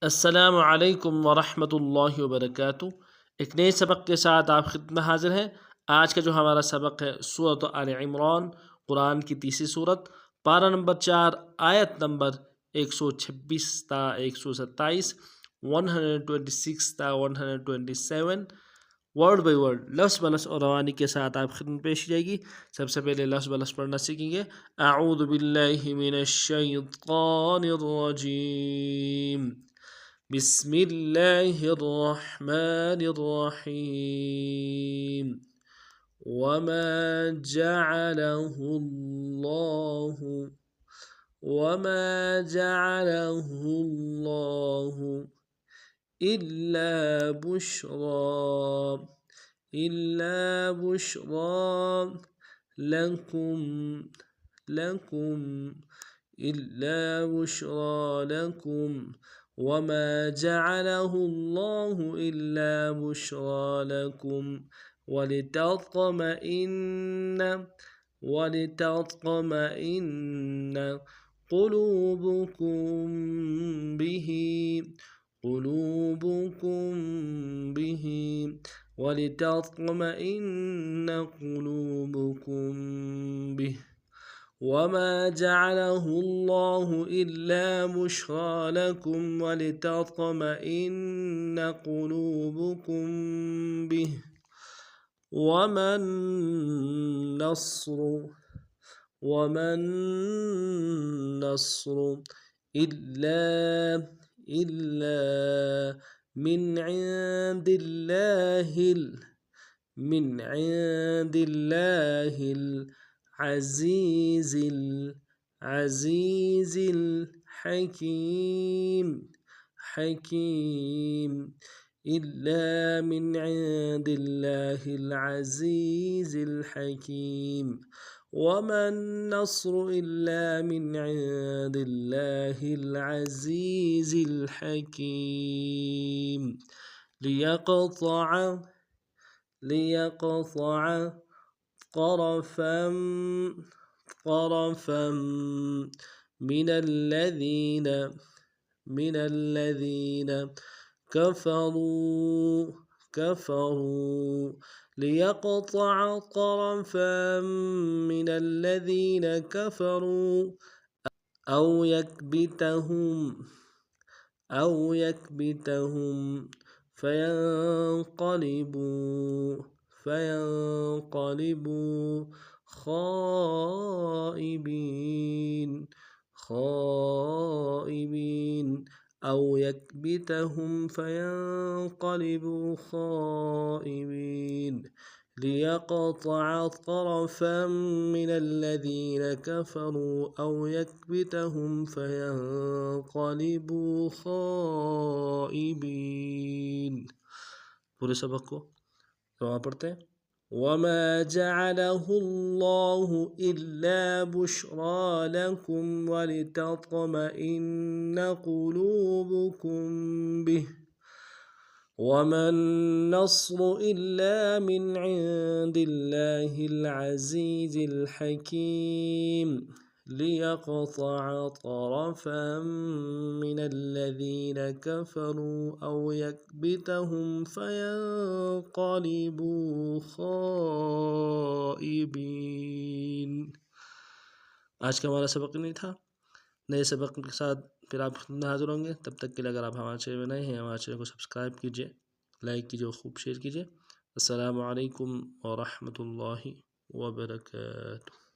अस्सलामु अलैकुम वरहमतुल्लाहि वबरकातुहू। एक नए सबक के साथ आप खिदमत में हाजिर हैं। आज का जो हमारा सबक है सूरत आल इमरान, कुरान की तीसरी सूरत, पारा नंबर 4, आयत नंबर 126 ता 127, 126 ता 127, वर्ड बाई वर्ड लफ्ज़ बलस और रवानी के साथ आप खिदमत पेश की जाएगी। सबसे पहले लफ्ज़ बलस पढ़ना सीखेंगे। अऊज़ु बिल्लाहि मिनश शैतानिर रजीम, बिस्मिल्लाहिर रहमानिर रहीम, वमा जअलहुल्लाहु वमा जअलहुल्लाहु इल्ला बुश्रा लकुम लकुम इल्ला बुश्रा लकुम वमा जअलहुल्लाहु इल्ला बुश्रा लकुम वलितत्मइन्न قلوبكم به قلوبكم به ولتطمئن قلوبكم به وما جعله الله إلا بشرى لكم ولتطمئن قلوبكم به وما النصر إلا من عند الله العزيز الحكيم إلا من عند الله العزيز الحكيم وما النصر إلا من عند الله العزيز الحكيم ليقطع طرفا من الذين كفروا ليقطع طرفا من الذين كفروا أو يكبتهم فينقلبوا خائبين أو يكبتهم فينقلبوا خائبين ليقطع طرفا من الذين كفروا أو يكبتهم فينقلبوا خائبين। पूरे सबक को दोबारा पढ़ते हैं। वमा जअलहुल्लाहु इल्ला बुश्रा लकुम वलितत्मइन्न कुलूबुकुम बिह वमा النصر إلا من عند الله العزيز الحكيم ليقطع طرفا من الذين كفروا أو يكبتهم فينقلبوا خائبين। आज का हमारा सबक नहीं था। नए सबक के साथ फिर आप हाजिर होंगे। तब तक के लिए अगर आप हमारे चैनल में नए हैं, हमारे चैनल को सब्सक्राइब कीजिए, लाइक कीजिए और खूब शेयर कीजिए। अस्सलामु अलैकुम व रहमतुल्लाहि व बरकातुहू।